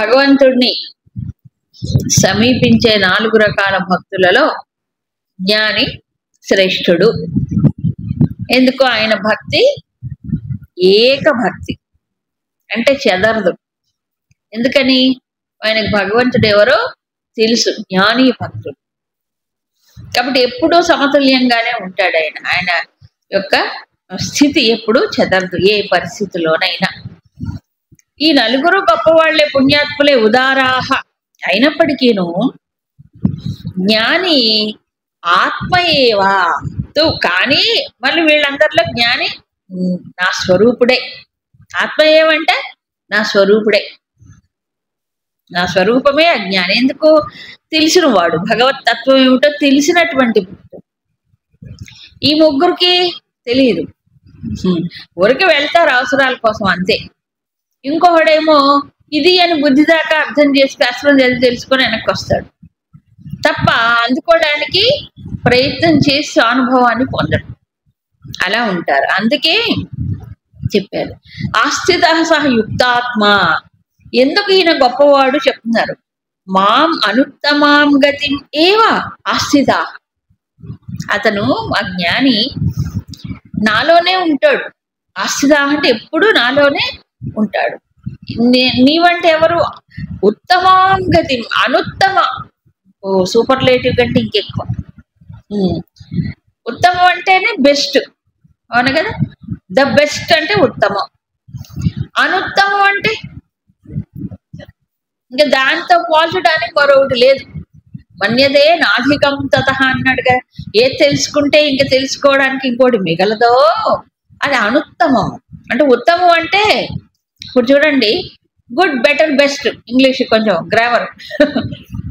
భగవంతుడిని సమీపించే 4 రకాల భక్తులలో జ్ఞాని శ్రేష్ఠుడు. ఎందుకు? ఆయన భక్తి ఏక భక్తి, అంటే చెదరదు. ఎందుకని? ఆయనకు భగవంతుడు ఎవరో తెలుసు, జ్ఞాని భక్తుడు. కాబట్టి ఎప్పుడూ సమతుల్యంగానే ఉంటాడు. ఆయన యొక్క స్థితి ఎప్పుడూ చెదరదు ఏ పరిస్థితిలోనైనా. ఈ 4 గొప్పవాళ్లే, పుణ్యాత్ములే, ఉదారాహ అయినప్పటికీను జ్ఞాని ఆత్మయేవా. కానీ మళ్ళీ వీళ్ళందరిలో జ్ఞాని నా స్వరూపుడే. ఆత్మయేవంటే నా స్వరూపుడే, నా స్వరూపమే అజ్ఞాని. ఎందుకు? తెలిసిన వాడు, భగవత్ తత్వం ఏమిటో తెలిసినటువంటి భక్తుడు. ఈ ముగ్గురికి తెలియదు, ఊరికి వెళ్తారు అవసరాల కోసం అంతే. ఇంకొకడేమో ఇది అని బుద్ధి దాకా అర్థం చేసి శాస్త్రం తెలుసుకొని వెనక్కి వస్తాడు తప్ప అందుకోవడానికి ప్రయత్నం చేసి అనుభవాన్ని పొందడం. అలా ఉంటారు. అందుకే చెప్పారు ఆస్థిత సహ యుక్తాత్మ. ఎందుకు ఈయన గొప్పవాడు చెప్తున్నారు? మాం అనుత్తమాం గతి ఏవ ఆస్థిత. అతను ఆ జ్ఞాని నాలోనే ఉంటాడు. ఆస్థిత అంటే ఎప్పుడు నాలోనే ఉంటాడు. నీవంటే ఎవరు? ఉత్తమాం గతి, అనుత్తమ, సూపర్లేటివ్ కంటే ఇంకెక్కువ. ఉత్తమం అంటేనే బెస్ట్, అవును కదా? ద బెస్ట్ అంటే ఉత్తమం. అనుత్తమం అంటే ఇంకా దాంతో పోల్చడానికి మరొకటి లేదు. మన్యదే నాధికం తత అన్నాడుగా. ఏది తెలుసుకుంటే ఇంకా తెలుసుకోవడానికి ఇంకోటి మిగలదో అది అనుత్తమం. అంటే ఉత్తమం అంటే ఇప్పుడు చూడండి, గుడ్, బెటర్, బెస్ట్. ఇంగ్లీష్ కొంచెం గ్రామర్.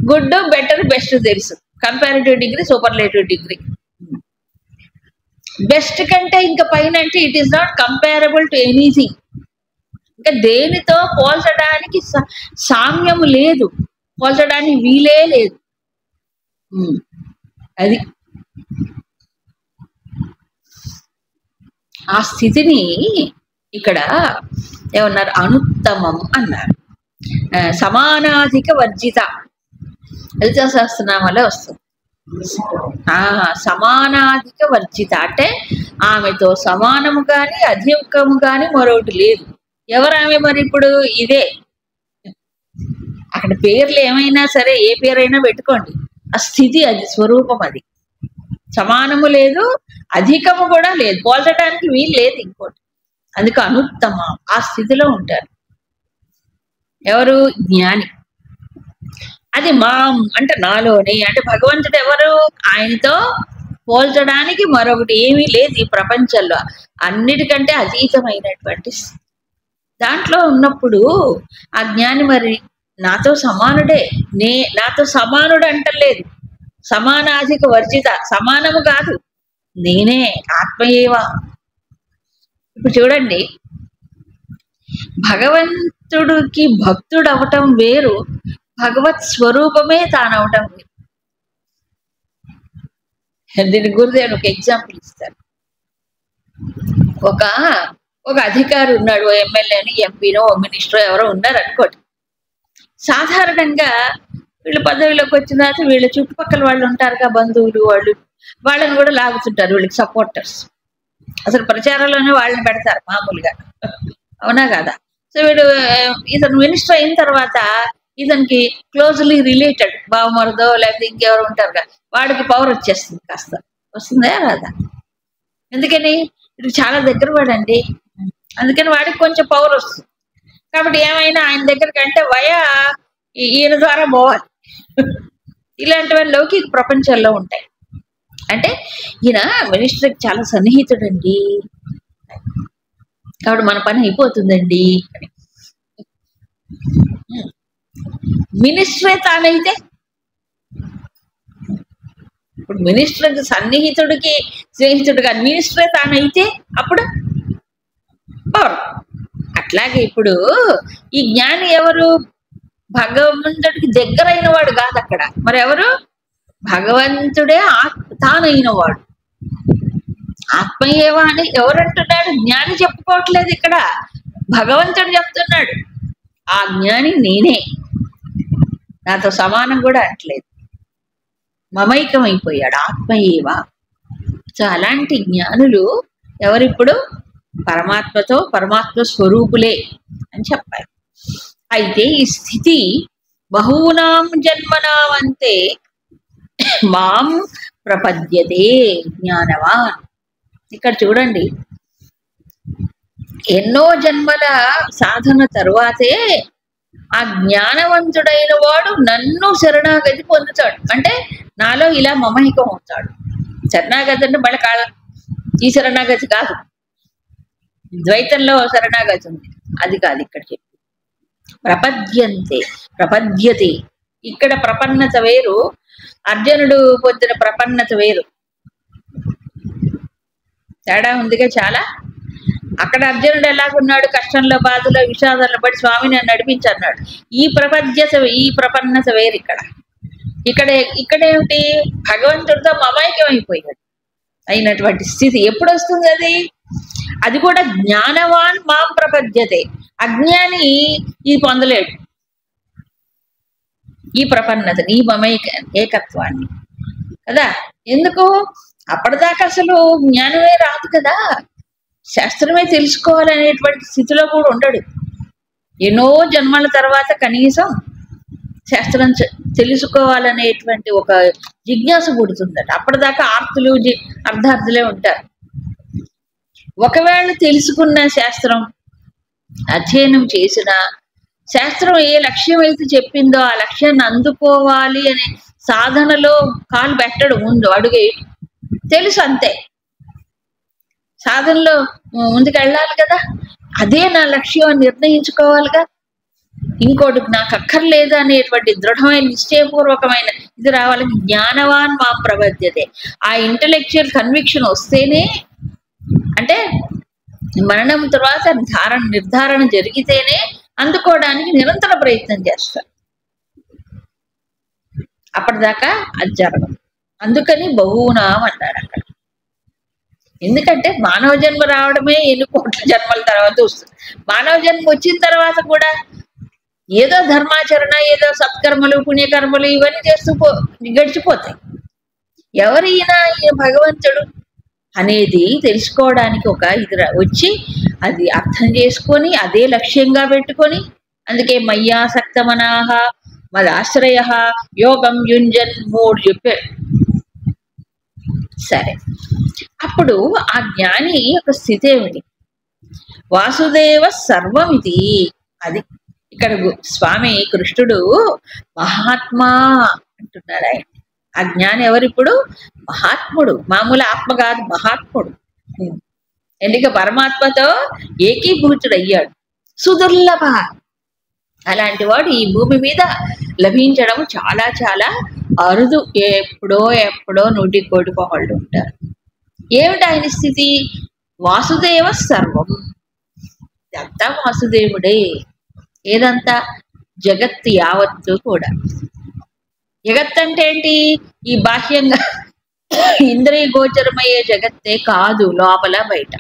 గుడ్, బెటర్, బెస్ట్ తెలుసు. Comparative degree, superlative degree. Best కంటే ఇంకా పైన అంటే it is not comparable to anything. ఇంకా దేనితో పోల్చడానికి సామ్యము లేదు, పోల్చడానికి వీలే లేదు. అది ఆ స్థితిని ఇక్కడ ఏమన్నారు? అనుత్తమం అన్నారు. సమానాధిక వర్జిత, లలిత సహస్రనామాలో వస్తుంది. సమానాధిక వర్జిత అంటే ఆమెతో సమానము కానీ అధికము కానీ మరొకటి లేదు. ఎవరు ఆమె? మరి ఇప్పుడు ఇదే. అక్కడ పేర్లు ఏమైనా సరే, ఏ పేరైనా పెట్టుకోండి, ఆ స్థితి అది, స్వరూపం అది. సమానము లేదు, అధికము కూడా లేదు, పోల్చడానికి వీలు లేదు ఇంకోటి. అందుకు అనుత్తమ, ఆ స్థితిలో ఉంటారు. ఎవరు? జ్ఞాని. అది మాం అంటే నాలోని, అంటే భగవంతుడు ఎవరు? ఆయనతో పోల్చడానికి మరొకటి ఏమీ లేదు ఈ ప్రపంచంలో. అన్నిటికంటే అతీతమైనటువంటి దాంట్లో ఉన్నప్పుడు ఆ జ్ఞాని మరి నాతో సమానుడే. నాతో సమానుడు అంటలేదు, సమానాధిక వర్జిత, సమానము కాదు, నేనే ఆత్మయేవా. ఇప్పుడు చూడండి, భగవంతుడికి భక్తుడు అవటం వేరు, భగవత్ స్వరూపమే తానవటం వేరు. దీని గురుదేవుడు ఒక ఎగ్జాంపుల్ ఇస్తారు. ఒక అధికారి ఉన్నాడు, ఓ ఎమ్మెల్యేని, ఎంపీనో, ఓ మినిస్టరో ఎవరో ఉన్నారు అనుకోండి. సాధారణంగా వీళ్ళు పదవిలోకి వచ్చిన తర్వాత వీళ్ళ చుట్టుపక్కల వాళ్ళు ఉంటారుగా, బంధువులు, వాళ్ళని కూడా లాగుతుంటారు, వీళ్ళకి సపోర్టర్స్. అసలు ప్రచారంలోనే వాళ్ళని పెడతారు మామూలుగా, అవునా కదా? సో ఇతను మినిస్టర్ అయిన తర్వాత ఇతనికి క్లోజ్లీ రిలేటెడ్ బావమరదో లేకపోతే ఇంకెవరు ఉంటారు కదా, వాడికి పవర్ వచ్చేస్తుంది. కాస్త వస్తుందా రాదా? ఎందుకని? ఇది చాలా దగ్గర వాడండి, అందుకని వాడికి కొంచెం పవర్ వస్తుంది. కాబట్టి ఏమైనా ఆయన దగ్గరికి అంటే ఈయన ద్వారా పోవాలి. ఇలాంటివన్నీ లౌకిక ప్రపంచంలో ఉంటాయి. అంటే ఈయన మినిస్టర్కి చాలా సన్నిహితుడండి, కాబట్టి మన పని అయిపోతుందండి అని. మినిస్టరే తానైతే, ఇప్పుడు మినిస్టర్కి సన్నిహితుడికి స్నేహితుడు కాదు, మినిస్టరే తానైతే అప్పుడు పవర్. అట్లాగే ఇప్పుడు ఈ జ్ఞాని ఎవరు? భగవంతుడికి దగ్గరైన వాడు కాదు అక్కడ. మరి ఎవరు? భగవంతుడే తానైన వాడు. ఆత్మయేవా అని ఎవరంటున్నాడు? జ్ఞాని చెప్పుకోవట్లేదు ఇక్కడ, భగవంతుడు చెప్తున్నాడు. ఆ జ్ఞాని నేనే. నాతో సమానం కూడా అంటలేదు, మమైకమైపోయాడు ఆత్మయేవ. సో అలాంటి జ్ఞానులు ఎవరిప్పుడు పరమాత్మతో పరమాత్మ స్వరూపులే అని చెప్పారు. అయితే ఈ స్థితి బహూనాం జన్మనామంతే మాం ప్రపద్యతే జ్ఞానవాన్. ఇక్కడ చూడండి, ఎన్నో జన్మల సాధన తరువాతే ఆ జ్ఞానవంతుడైన వాడు నన్ను శరణాగతి పొందుతాడు. అంటే నాలో ఇలా మమహికం అవుతాడు. శరణాగతి అంటే మళ్ళీ కాదు, ఈ శరణాగతి కాదు, ద్వైతంలో శరణాగతి ఉంది, అది కాదు ఇక్కడ చెప్పి. ప్రపద్యంతే ప్రపద్యతే, ఇక్కడ ప్రపన్నత వేరు, అర్జునుడు పొందిన ప్రపన్నత వేరు, తేడా ఉందిగా చాలా. అక్కడ అర్జునుడు ఎలాగున్నాడు, కష్టంలో బాధలో విషాదంలో పడి స్వామిని నడిపించన్నాడు. ఈ ప్రపన్నత వేరు. ఇక్కడేమిటి, భగవంతుడితో మమైక్యమైపోయాడు అయినటువంటి స్థితి ఎప్పుడు వస్తుంది అది? అది కూడా జ్ఞానవాన్ మాం ప్రపద్యతే. అజ్ఞాని ఈ పొందలేడు ఈ ప్రపన్నతని, ఈ మమైక ఏకత్వాన్ని కదా. ఎందుకు? అప్పటిదాకా అసలు జ్ఞానమే రాదు కదా, శాస్త్రమే తెలుసుకోవాలనేటువంటి స్థితిలో కూడా ఉండడు. ఎన్నో జన్మల తర్వాత కనీసం శాస్త్రం తెలుసుకోవాలనేటువంటి ఒక జిజ్ఞాస పుడుతుందట. అప్పటిదాకా ఆర్తులు అర్ధార్థులే ఉంటారు. ఒకవేళ తెలుసుకున్న శాస్త్రం, అధ్యయనం చేసిన శాస్త్రం ఏ లక్ష్యం అయితే చెప్పిందో ఆ లక్ష్యాన్ని అందుకోవాలి అనే సాధనలో కాలు పెట్టడు, ముందు అడుగే తెలుసు అంతే. సాధనలో ముందుకు వెళ్ళాలి కదా, అదే నా లక్ష్యం అని నిర్ణయించుకోవాలిగా. ఇంకోటి నాకు అక్కర్లేదు అనేటువంటి దృఢమైన నిశ్చయపూర్వకమైన ఇది రావాలి. జ్ఞానవాన్ మా ప్రబధ్యతే. ఆ ఇంటలెక్చువల్ కన్విక్షన్ వస్తేనే, అంటే మరణం తర్వాత నిర్ధారణ జరిగితేనే అందుకోవడానికి నిరంతర ప్రయత్నం చేస్తారు. అప్పటిదాకా అది జరగదు. అందుకని బహూనాం అన్నారు అక్కడ. ఎందుకంటే మానవ జన్మ రావడమే ఎన్ని కోట్ల జన్మల తర్వాత వస్తుంది. మానవ జన్మ వచ్చిన తర్వాత కూడా ఏదో ధర్మాచరణ, ఏదో సత్కర్మలు పుణ్యకర్మలు ఇవన్నీ చేస్తూ గడిచిపోతాయి. ఎవరైనా భగవంతుడు అనేది తెలుసుకోవడానికి ఒక ఇది వచ్చి అది అర్థం చేసుకొని అదే లక్ష్యంగా పెట్టుకొని, అందుకే మయ్యాసక్తమనాహ మదాశ్రయ యోగం యుంజన్ 3 చెప్పారు. సరే, అప్పుడు ఆ జ్ఞాని యొక్క స్థితి ఏమిటి? వాసుదేవ సర్వమితి. అది ఇక్కడ స్వామి కృష్ణుడు మహాత్మా అంటున్నాడు. ఆయన ఆ జ్ఞాని ఎవరిప్పుడు? మహాత్ముడు. మామూలు ఆత్మ కాదు, మహాత్ముడు. ఎందుక పరమాత్మతో ఏకీభూతుడు అయ్యాడు. సుదుర్లభ. అలాంటి వాడు ఈ భూమి మీద లభించడం చాలా చాలా అరుదు. ఎప్పుడో 100 కోటి వాళ్ళు ఉంటారు. ఏమిటి ఆయన స్థితి? వాసుదేవ సర్వం. ఇదంతా వాసుదేవుడే. ఏదంతా? జగత్తు యావత్తు కూడా. జగత్ అంటే ఏంటి? ఈ బాహ్యంగా ఇంద్రియ గోచరమయ్యే జగత్తే కాదు, లోపల బయట.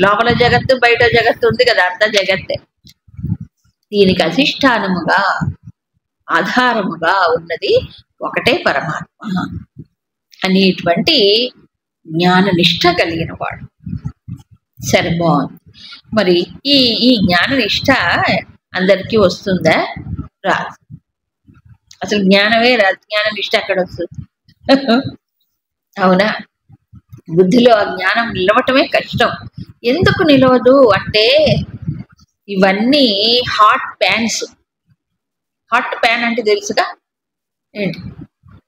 లోపల జగత్తు బయట జగత్తు ఉంది కదా, అంతా జగత్తే. దీనికి అధిష్టానముగా ఆధారముగా ఉన్నది ఒకటే పరమాత్మ అనేటువంటి జ్ఞాన నిష్ఠ కలిగిన వాడు. సరే, బాగుంది. మరి ఈ జ్ఞాన నిష్ఠ అందరికీ వస్తుందా? రాదు. అసలు జ్ఞానమే రాదు. జ్ఞాన నిష్ఠ ఎక్కడ వస్తుంది? అవునా? బుద్ధిలో ఆ జ్ఞానం నిలవటమే కష్టం. ఎందుకు నిలవదు అంటే ఇవన్నీ హాట్ ప్యాన్స్. హాట్ ప్యాన్ అంటే తెలుసుగా ఏంటి?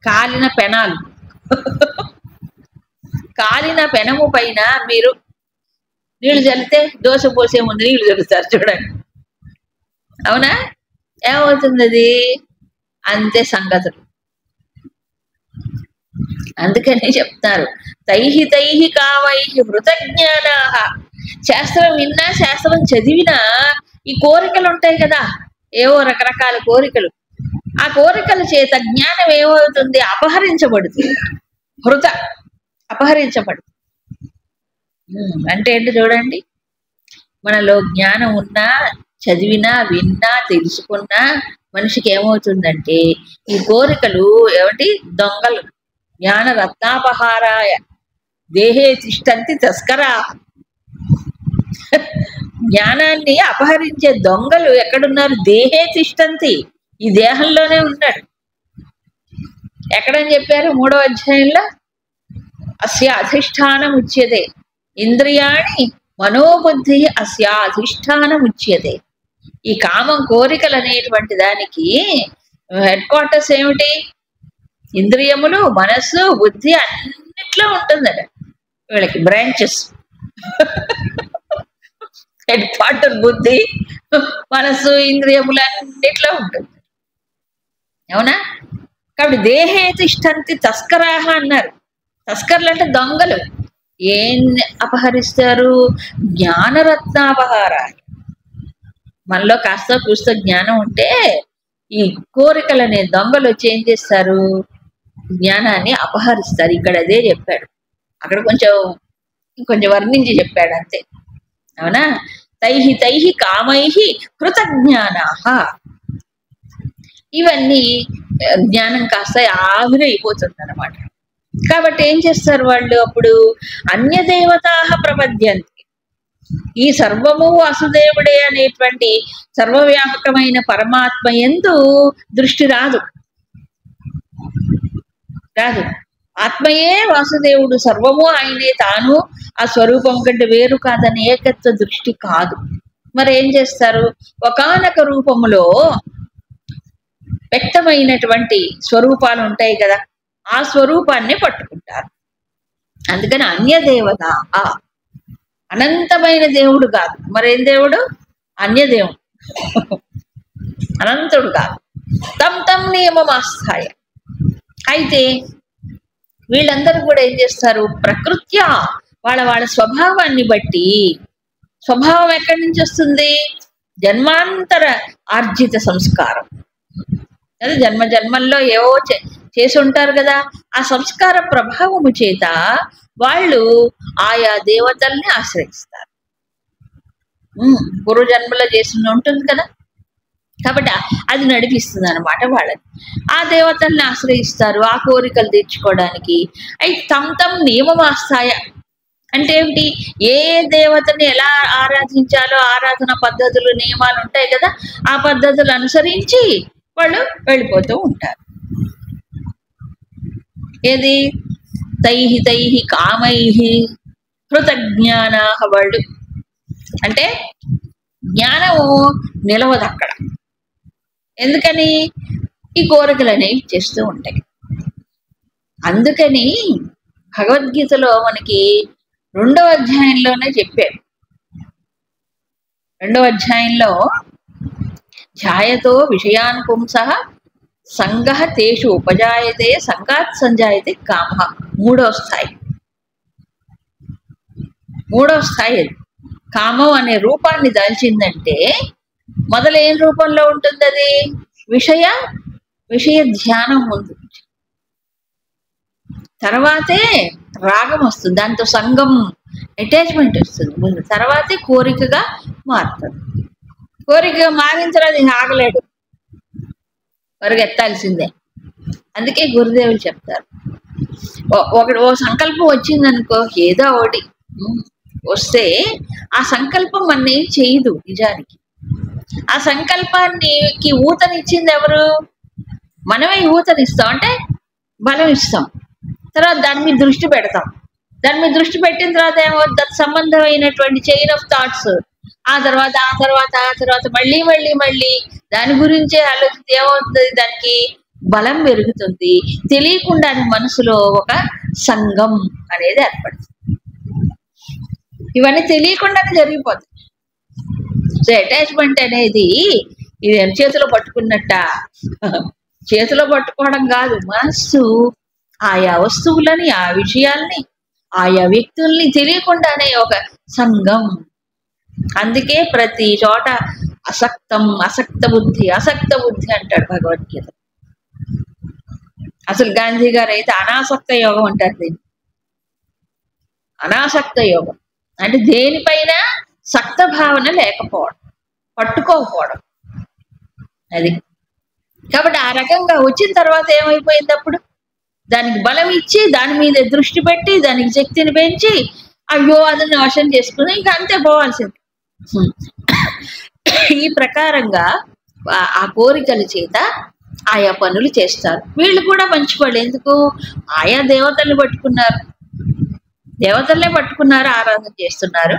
కాలిన పెనాలు. కాలిన పెనము పైన మీరు నీళ్లు చల్లితే దోశ పోసే ముందు నీళ్లు చల్లుతారు చూడండి. అవునా? ఏమవుతుంది అది? అంతే సంగతులు. అందుకని చెప్తారు, తైహి తైహి కావైహి హృతజ్ఞానా. శాస్త్రం విన్నా శాస్త్రం చదివినా ఈ కోరికలు ఉంటాయి కదా, ఏవో రకరకాల కోరికలు. ఆ కోరికల చేత జ్ఞానం ఏమవుతుంది? అపహరించబడుతుంది. హృత అపహరించబడుతుంది. అంటే ఏంటి చూడండి, మనలో జ్ఞానం ఉన్నా, చదివినా, విన్నా, తెలుసుకున్నా మనిషికి ఏమవుతుందంటే ఈ కోరికలు ఏమిటి దొంగలు. జ్ఞాన రత్నాపహారాయ దేహే తిష్టంతి తస్కరా. జ్ఞానాన్ని అపహరించే దొంగలు ఎక్కడున్నారు? దేహే తిష్టంతి, ఈ దేహంలోనే ఉన్నాడు. ఎక్కడని చెప్పారు? 3వ అధ్యాయంలో అస్య అధిష్టానం ఉచ్యతే ఇంద్రియాణి మనోబుద్ధి అస్య అధిష్టానం ఉచ్యతే. ఈ కామం, కోరికలు అనేటువంటి దానికి హెడ్ క్వార్టర్స్ ఏమిటి? ఇంద్రియములు, మనస్సు, బుద్ధి అన్నిట్లో ఉంటుందట. వీళ్ళకి బ్రాంచెస్. హెడ్ క్వార్టర్ బుద్ధి, మనస్సు, ఇంద్రియములు అన్నిట్లో ఉంటుంది. అవునా? కాబట్టి దేహే తిష్టంతి తస్కరాహ అన్నారు. తస్కర్లు అంటే దొంగలు. ఏం అపహరిస్తారు? జ్ఞానరత్నాపహార. మనలో కాస్త కూస్త జ్ఞానం ఉంటే ఈ కోరికలు అనే దొంగలు వచ్చి ఏం చేస్తారు? జ్ఞానాన్ని అపహరిస్తారు. ఇక్కడ అదే చెప్పాడు. అక్కడ కొంచెం వర్ణించి చెప్పాడు అంతే. అవునా? తైహి తైహి కామైహి కృతజ్ఞానాః. ఇవన్నీ జ్ఞానం కాస్త ఆవిరైపోతుంది అన్నమాట. కాబట్టి ఏం చేస్తారు వాళ్ళు? అప్పుడు అన్యదేవతాః ప్రపద్యంతి. ఈ సర్వము వాసుదేవుడే అనేటువంటి సర్వవ్యాపకమైన పరమాత్మ యందు దృష్టి రాదు. ఆత్మయే వాసుదేవుడు, సర్వము ఆయనే, తాను ఆ స్వరూపం కంటే వేరు కాదని ఏకత్వ దృష్టి కాదు. మరి ఏం చేస్తారు? ఒకానొక రూపములో వ్యక్తమైనటువంటి స్వరూపాలు ఉంటాయి కదా, ఆ స్వరూపాన్ని పట్టుకుంటారు. అందుకని అన్యదేవత, అనంతమైన దేవుడు కాదు. మరేం దేవుడు? అన్యదేవుడు, అనంతుడు కాదు. తం నియమమాస్థాయ. అయితే వీళ్ళందరూ కూడా ఏం చేస్తారు? ప్రకృత్యా వాళ్ళ స్వభావాన్ని బట్టి. స్వభావం ఎక్కడి నుంచి వస్తుంది? జన్మాంతర ఆర్జిత సంస్కారం. అదే జన్మల్లో ఏవో చేసి ఉంటారు కదా, ఆ సంస్కార ప్రభావము చేత వాళ్ళు ఆయా దేవతల్ని ఆశ్రయిస్తారు. పూర్వజన్మలో చేసి ఉంటుంది కదా, కాబట్టి అది నడిపిస్తుంది అనమాట వాళ్ళని. ఆ దేవతల్ని ఆశ్రయిస్తారు ఆ కోరికలు తీర్చుకోవడానికి. అయితే తం నియమమాస్థాయ అంటే ఏమిటి? ఏ దేవతని ఎలా ఆరాధించాలో ఆరాధన పద్ధతులు, నియమాలు ఉంటాయి కదా, ఆ పద్ధతులు అనుసరించి వాళ్ళు వెళ్ళిపోతూ ఉంటారు. ఏది? తైహి తైహి కామైహి కృతజ్ఞానాః. వాళ్ళు అంటే జ్ఞానము నిలవదు అక్కడ. ఎందుకని? ఈ కోరికలు అనేవి చేస్తూ ఉంటాయి. అందుకని భగవద్గీతలో మనకి 2వ అధ్యాయంలోనే చెప్పాడు. 2వ అధ్యాయంలో ధ్యాయతో విషయాన్ పుంసః సంగః తేషు ఉపజాయతే సంగాత్ సంజాయతే కామః. 3వ స్థాయి. 3వ స్థాయి అది. కామం అనే రూపాన్ని దాల్చిందంటే మొదలు ఏం రూపంలో ఉంటుంది? అది విషయ ధ్యానం ముందు, తర్వాతే రాగం వస్తుంది, దాంతో సంగం అటాచ్మెంట్ వస్తుంది ముందు, తర్వాతే కోరికగా మారుతుంది. కోరికగా మారిన తర్వాత ఆగలేడు, పరిగెత్తాల్సిందే. అందుకే గురుదేవులు చెప్తారు, ఓ సంకల్పం వచ్చిందనుకో, ఏదో ఒకటి వస్తే ఆ సంకల్పం మన ఏం చేయదు. నిజానికి ఆ సంకల్పానికి ఊతనిచ్చింది ఎవరు? మనమే ఊతనిస్తాం. అంటే బలం ఇస్తాం, తర్వాత దాని మీద దృష్టి పెడతాం. దాని మీద దృష్టి పెట్టిన తర్వాత ఏమవుతుంది? సంబంధమైనటువంటి చైన్ ఆఫ్ థాట్స్, ఆ తర్వాత మళ్ళీ దాని గురించే ఆలోచిస్తే ఏమవుతుంది? దానికి బలం పెరుగుతుంది. తెలియకుండానే మనసులో ఒక సంఘం అనేది ఏర్పడుతుంది. ఇవన్నీ తెలియకుండానే జరిగిపోతాయి. సో అటాచ్మెంట్ అనేది ఇది చేతిలో పట్టుకున్నట్ట, చేతిలో పట్టుకోవడం కాదు. మనస్సు ఆయా వస్తువులని, ఆ విషయాల్ని, ఆయా వ్యక్తుల్ని తెలియకుండానే ఒక సంఘం. అందుకే ప్రతి చోట అసక్త బుద్ధి అంటాడు భగవద్గీత. అసలు గాంధీ గారు అయితే అనాసక్త యోగం అంటారు దీన్ని. అనాసక్త యోగం అంటే దేనిపైన సక్త భావన లేకపోవడం, పట్టుకోకపోవడం. అది కాబట్టి ఆ రకంగా వచ్చిన తర్వాత ఏమైపోయింది అప్పుడు? దానికి బలం ఇచ్చి దాని మీద దృష్టి పెట్టి దానికి శక్తిని పెంచి అయ్యో అది వశం చేసుకుని ఇంకా అంతే పోవాల్సింది. ఈ ప్రకారంగా ఆ కోరికల చేత ఆయా పనులు చేస్తారు. వీళ్ళు కూడా మంచివాళ్ళు. ఎందుకు? ఆయా దేవతల్ని పట్టుకున్నారు, దేవతల్నే పట్టుకున్నారు, ఆరాధన చేస్తున్నారు,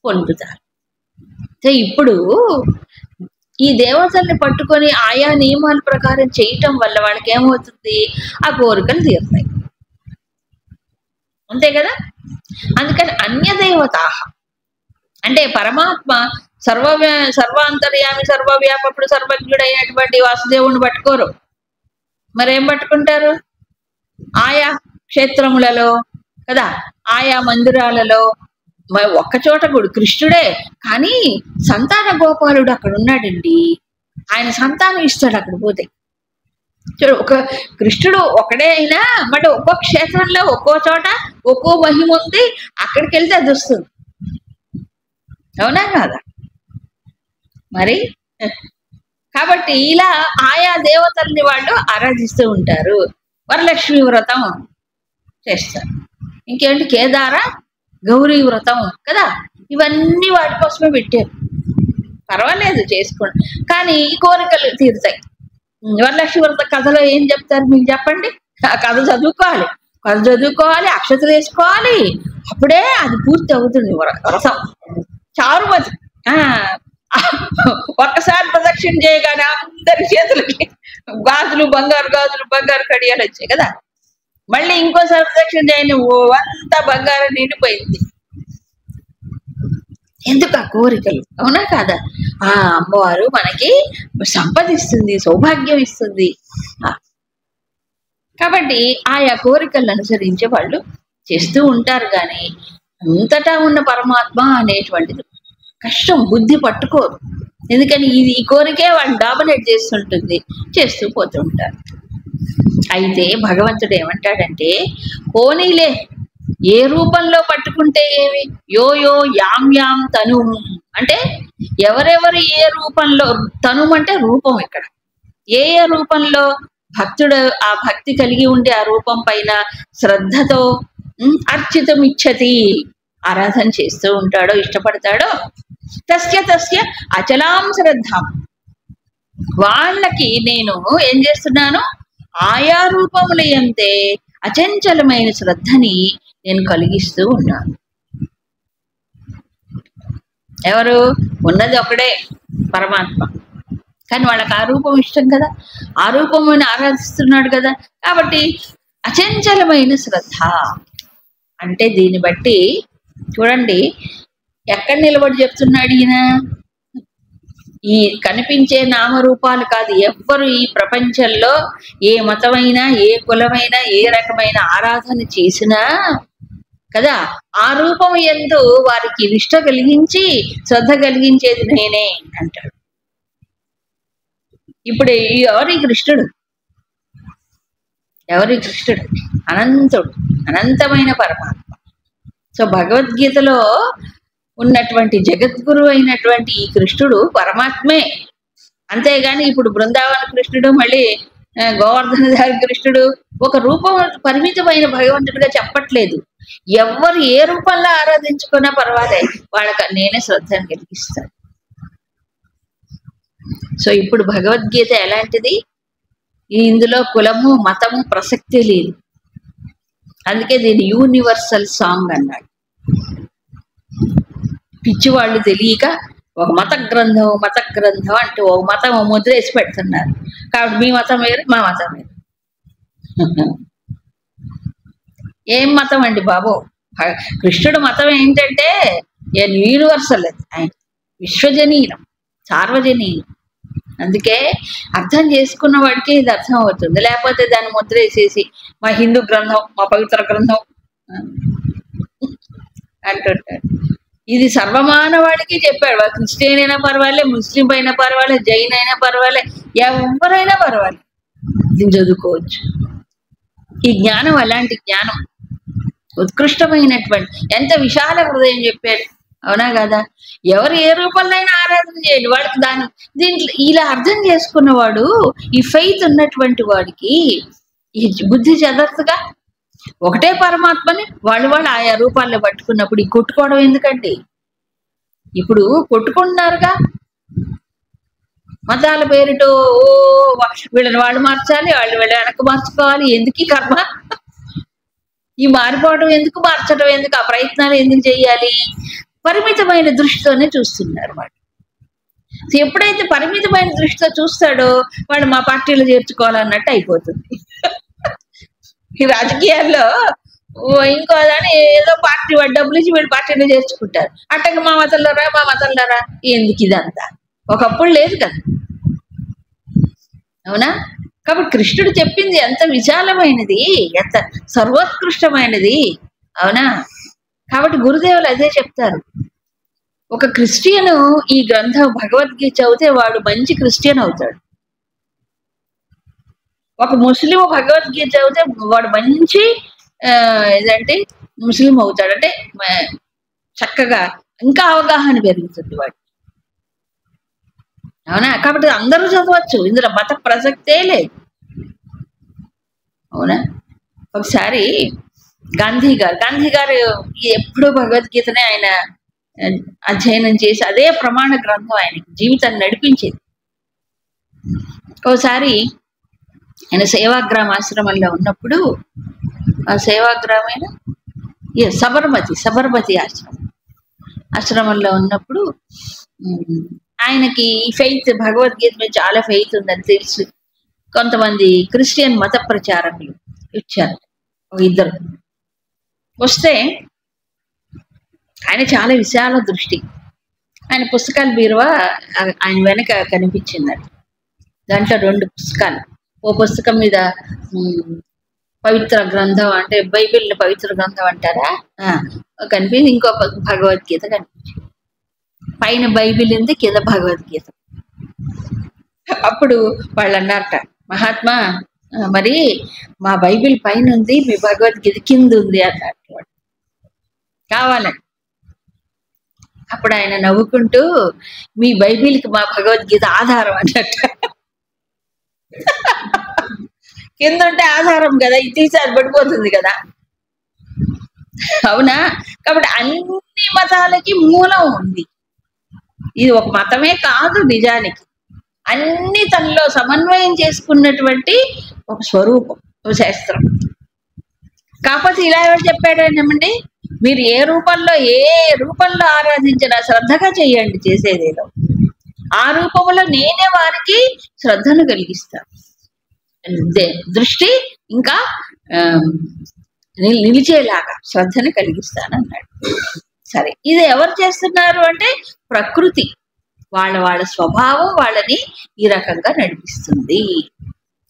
పొందుతారు. ఇప్పుడు ఈ దేవతల్ని పట్టుకొని ఆయా నియమాల ప్రకారం చేయటం వల్ల వాళ్ళకి ఏమవుతుంది? ఆ కోరికలు తీరుతాయి. అంతే కదా? అందుకని అన్యదేవత అంటే పరమాత్మ సర్వాంతర్యామి సర్వవ్యాపకుడు సర్వజ్ఞుడైనటువంటి వాసుదేవుని పట్టుకోరు. మరేం పట్టుకుంటారు? ఆయా క్షేత్రములలో కదా, ఆయా మందిరాలలో ఒక్కచోట కూడా కృష్ణుడే, కానీ సంతాన గోపాలుడు అక్కడ ఉన్నాడండి. ఆయన సంతానం ఇస్తాడు అక్కడ పోతే. చూడు, ఒక కృష్ణుడు ఒకడే అయినా మరి ఒక్కో క్షేత్రంలో ఒక్కో చోట ఒక్కో మహిమ ఉంది. అక్కడికి వెళ్తే అది వస్తుంది. అవునా కాదా? మరి కాబట్టి ఇలా ఆయా దేవతల్ని వాళ్ళు ఆరాధిస్తూ ఉంటారు. వరలక్ష్మి వ్రతం చేస్తారు. ఇంకేంటి? కేదార గౌరీ వ్రతం కదా, ఇవన్నీ వాటి కోసమే పెట్టారు. పర్వాలేదు చేసుకోండి, కానీ ఈ కోరికలు తీరుతాయి. వరలక్ష్మి వ్రత కథలో ఏం చెప్తారు మీకు చెప్పండి? ఆ కథ చదువుకోవాలి, అక్షతలు వేసుకోవాలి, అప్పుడే అది పూర్తి అవుతుంది వ్రతం. చారుమతి ఒక్కసారి ప్రదక్షిణ చేయగానే అందరి చేతులకి గాజులు, బంగారు కడియాలు వచ్చాయి కదా. మళ్ళీ ఇంకోసారి ప్రదక్షిణ చేయని అంతా బంగారం నిండిపోయింది. ఎందుకు? ఆ కోరికలు. అవునా కాదా? ఆ అమ్మవారు మనకి సంపదిస్తుంది, సౌభాగ్యం ఇస్తుంది. కాబట్టి ఆయా కోరికలను అనుసరించే వాళ్ళు చేస్తూ ఉంటారు. కానీ అంతటా ఉన్న పరమాత్మ అనేటువంటిది కష్టం, బుద్ధి పట్టుకోరు. ఎందుకని ఈ కోరికే వాళ్ళు డామినేట్ చేస్తుంటుంది, చేస్తూ పోతూ ఉంటారు. అయితే భగవంతుడు ఏమంటాడంటే, పోనీలే, ఏ రూపంలో పట్టుకుంటే ఏమి? యో యో యాం యాం తను అంటే ఎవరెవరు ఏ రూపంలో, తను అంటే రూపం. ఇక్కడ ఏ ఏ రూపంలో భక్తుడు ఆ భక్తి కలిగి ఉండి ఆ రూపం పైన శ్రద్ధతో అర్చితం ఇచ్చతి ఆరాధన చేస్తూ ఉంటాడో, ఇష్టపడతాడో, తస్య తస్య అచలాం శ్రద్ధాం, వాళ్ళకి నేను ఏం చేస్తున్నాను? ఆయా రూపముల యందే అచంచలమైన శ్రద్ధని నేను కలిగిస్తూ ఉన్నాను. ఎవరు? ఉన్నది ఒకడే పరమాత్మ, కానీ వాళ్ళకి ఆ రూపం ఇష్టం కదా, ఆ రూపముని ఆరాధిస్తున్నాడు కదా. కాబట్టి అచంచలమైన శ్రద్ధ అంటే దీన్ని బట్టి చూడండి ఎక్కడ నిలబడి చెప్తున్నాడు ఈయన. ఈ కనిపించే నామరూపాలు కాదు, ఎవ్వరు ఈ ప్రపంచంలో ఏ మతమైనా, ఏ కులమైనా, ఏ రకమైన ఆరాధన చేసినా కదా, ఆ రూపం యందు వారికి నిష్ట కలిగించి శ్రద్ధ కలిగించేది నేనే అంటాడు. ఇప్పుడు ఎవరి కృష్ణుడు? అనంతుడు, అనంతమైన పరమాత్మ. సో భగవద్గీతలో ఉన్నటువంటి జగద్గురు అయినటువంటి ఈ కృష్ణుడు పరమాత్మే. అంతేగాని ఇప్పుడు బృందావన కృష్ణుడు, మళ్ళీ గోవర్ధనధారి కృష్ణుడు ఒక రూపం పరిమితమైన భగవంతుడిగా చెప్పట్లేదు. ఎవరు ఏ రూపంలో ఆరాధించుకున్నా పర్వాలేదు, వాళ్ళకి నేనే శ్రద్ధను కలిగిస్తాను. సో ఇప్పుడు భగవద్గీత ఎలాంటిది? ఇందులో కులము, మతము ప్రసక్తి లేదు. అందుకే దీన్ని యూనివర్సల్ సాంగ్ అన్నాడు. పిచ్చివాళ్ళు తెలియక ఒక మత గ్రంథం అంటే ఒక మతం ముద్ర వేసి పెడుతున్నారు. కాబట్టి మీ మతం వేరు, మా మతం వేరు. ఏం మతం అండి బాబు? కృష్ణుడు మతం ఏంటంటే యూనివర్సల్, ఆయన విశ్వజనీయం, సార్వజనీయం. అందుకే అర్థం చేసుకున్న వాడికి ఇది అర్థం అవుతుంది. లేకపోతే దాన్ని ముద్ర వేసేసి మా హిందూ గ్రంథం, మా పవిత్ర గ్రంథం అంటుంటాడు. ఇది సర్వమానవాడికి చెప్పాడు. వాడు క్రిస్టియన్ అయినా పర్వాలేదు, ముస్లిం అయినా పర్వాలేదు, జైన్ అయినా పర్వాలేదు, ఎవరైనా పర్వాలేదు, దీన్ని చదువుకోవచ్చు. ఈ జ్ఞానం అలాంటి జ్ఞానం, ఉత్కృష్టమైనటువంటి, ఎంత విశాల హృదయం చెప్పాడు అవునా కదా? ఎవరు ఏ రూపంలో అయినా ఆరాధన చేయండి, వాళ్ళకి దీంట్లో ఇలా అర్థం చేసుకున్నవాడు, ఈ ఫెయిత్ ఉన్నటువంటి వాడికి ఈ బుద్ధి చెదరదుగా. ఒకటే పరమాత్మని వాళ్ళు ఆయా రూపాల్లో పట్టుకున్నప్పుడు ఈ కొట్టుకోవడం ఎందుకండి? ఇప్పుడు కొట్టుకుంటున్నారుగా మతాల పేరుతో. ఓ వీళ్ళని వాళ్ళు మార్చాలి, వాళ్ళు వెనక్కి మార్చుకోవాలి. ఎందుకు ఈ కర్మ? ఈ మారిపోవడం ఎందుకు, మార్చడం ఎందుకు, ఆ ప్రయత్నాలు ఎందుకు చేయాలి? పరిమితమైన దృష్టితోనే చూస్తున్నారు వాళ్ళు. ఎప్పుడైతే పరిమితమైన దృష్టితో చూస్తాడో వాడు మా పార్టీలో చేర్చుకోవాలన్నట్టు అయిపోతుంది. ఈ రాజకీయాల్లో ఇంకో దాని ఏదో పార్టీ వాడు డబ్బులు ఇచ్చి వీళ్ళు పార్టీలో చేర్చుకుంటారు. అట్టగా మా మతంలోరా ఎందుకు ఇదంతా? ఒకప్పుడు లేదు కదా, అవునా? కాబట్టి కృష్ణుడు చెప్పింది ఎంత విశాలమైనది, ఎంత సర్వోత్కృష్టమైనది, అవునా? కాబట్టి గురుదేవులు అదే చెప్తారు. ఒక క్రిస్టియను ఈ గ్రంథం భగవద్గీత చదివితే వాడు మంచి క్రిస్టియన్ అవుతాడు. ఒక ముస్లిం భగవద్గీత చదివితే వాడు మంచి ఏదంటే ముస్లిం అవుతాడు. అంటే చక్కగా ఇంకా అవగాహన పెరుగుతుంది వాడు, అవునా? కాబట్టి అందరూ చదవచ్చు, ఇందులో మత ప్రసక్తే లేదు, అవునా? ఒకసారి గాంధీ గారు ఎప్పుడూ భగవద్గీతనే ఆయన అధ్యయనం చేసి అదే ప్రమాణ గ్రంథం ఆయనకి జీవితాన్ని నడిపించేది. ఒకసారి ఆయన సేవాగ్రామ ఆశ్రమంలో ఉన్నప్పుడు, ఆ సేవాగ్రామైన సబర్మతి ఆశ్రమంలో ఉన్నప్పుడు ఆయనకి ఈ ఫెయిత్, భగవద్గీత మీద చాలా ఫెయిత్ ఉందని తెలుసు. కొంతమంది క్రిస్టియన్ మత ప్రచారకులు వచ్చారు, ఇద్దరు వస్తే ఆయన చాలా విశాల దృష్టి. ఆయన పుస్తకాల బీరువా ఆయన వెనక కనిపించిందండి. దాంట్లో 2 పుస్తకాలు, ఓ పుస్తకం మీద పవిత్ర గ్రంథం అంటే బైబిల్ని పవిత్ర గ్రంథం అంటారా కనిపించింది, ఇంకో భగవద్గీత కనిపించింది. పైన బైబిల్ ఉంది, కింద భగవద్గీత. అప్పుడు వాళ్ళు అన్నారట, మహాత్మా మరి మా బైబిల్ పైన ఉంది, మీ భగవద్గీత కింద ఉంది అన్నట్టు కావాలని. అప్పుడు ఆయన నవ్వుకుంటూ, మీ బైబిల్కి మా భగవద్గీత ఆధారం అన్నట్టు. కింద ఉంటే ఆధారం కదా, ఇది తీసి అది పడిపోతుంది కదా, అవునా? కాబట్టి అన్ని మతాలకి మూలం ఉంది. ఇది ఒక మతమే కాదు, నిజానికి అన్ని తనలో సమన్వయం చేసుకున్నటువంటి ఒక స్వరూపం, ఒక శాస్త్రం. కాకపోతే ఇలా ఎవరు చెప్పాడేమండి, మీరు ఏ రూపంలో ఆరాధించినా శ్రద్ధగా చేయండి, చేసేదేదో ఆ రూపంలో నేనే వారికి శ్రద్ధను కలిగిస్తాను, దృష్టి ఇంకా నిలిచేలాగా శ్రద్ధను కలిగిస్తాను అన్నాడు. సరే, ఇది ఎవరు చేస్తున్నారు అంటే ప్రకృతి, వాళ్ళ స్వభావం వాళ్ళని ఈ రకంగా నడిపిస్తుంది.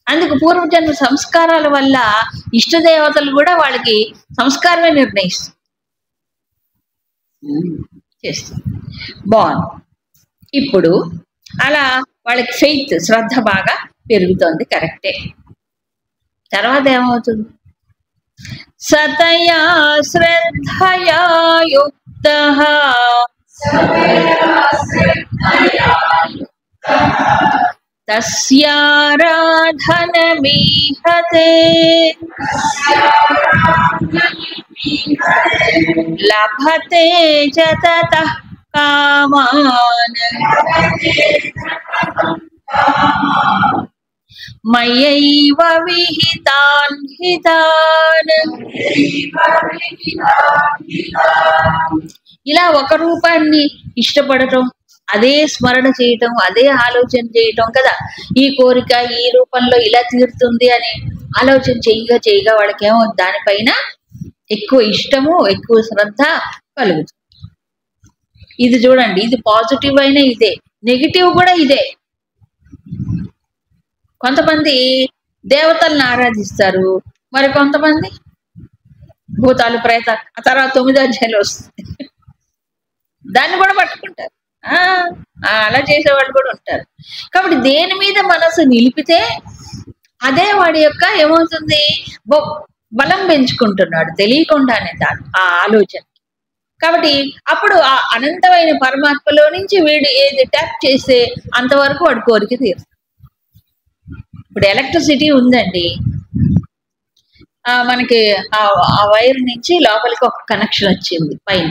అందుకు పూర్వజన్మ సంస్కారాల వల్ల ఇష్టదేవతలు కూడా వాళ్ళకి సంస్కారమే నిర్ణయిస్తుంది, చేస్తుంది. బాగుంది. ఇప్పుడు అలా వాళ్ళకి ఫెయిత్, శ్రద్ధ బాగా పెరుగుతోంది, కరెక్టే. తర్వాత ఏమవుతుంది? సతయా శ్రద్ధయా యుక్తః తస్యారాధనమీహతే లభతే చ తతః కామాన్ మయైవ విహితాన్ హితాన్. ఇలా ఒక రూపాన్ని ఇష్టపడటం, అదే స్మరణ చేయటం, అదే ఆలోచన చేయటం కదా. ఈ కోరిక ఈ రూపంలో ఇలా తీరుతుంది అని ఆలోచన చేయగా వాళ్ళకేమో దానిపైన ఎక్కువ ఇష్టము, ఎక్కువ శ్రద్ధ కలుగుతుంది. ఇది చూడండి, ఇది పాజిటివ్ అయినా ఇదే, నెగిటివ్ కూడా ఇదే. కొంతమంది దేవతలను ఆరాధిస్తారు, మరి కొంతమంది భూతాలు, ప్రేతాలు, ఆ తర్వాత 9 అధ్యాయాలు వస్తుంది, దాన్ని కూడా పట్టుకుంటారు. అలా చేసేవాళ్ళు కూడా ఉంటారు. కాబట్టి దేని మీద మనసు నిలిపితే అదే వాడి యొక్క ఏమవుతుంది, బలం పెంచుకుంటున్నాడు తెలియకుండానే ఆ ఆలోచన. కాబట్టి అప్పుడు ఆ అనంతమైన పరమాత్మలో నుంచి వీడు ఏది ట్యాప్ చేస్తే అంతవరకు వాడు కోరిక తీరుతుంది. ఇప్పుడు ఎలక్ట్రిసిటీ ఉందండి, మనకి ఆ వైర్ నుంచి లోపలికి ఒక కనెక్షన్ వచ్చింది పైన.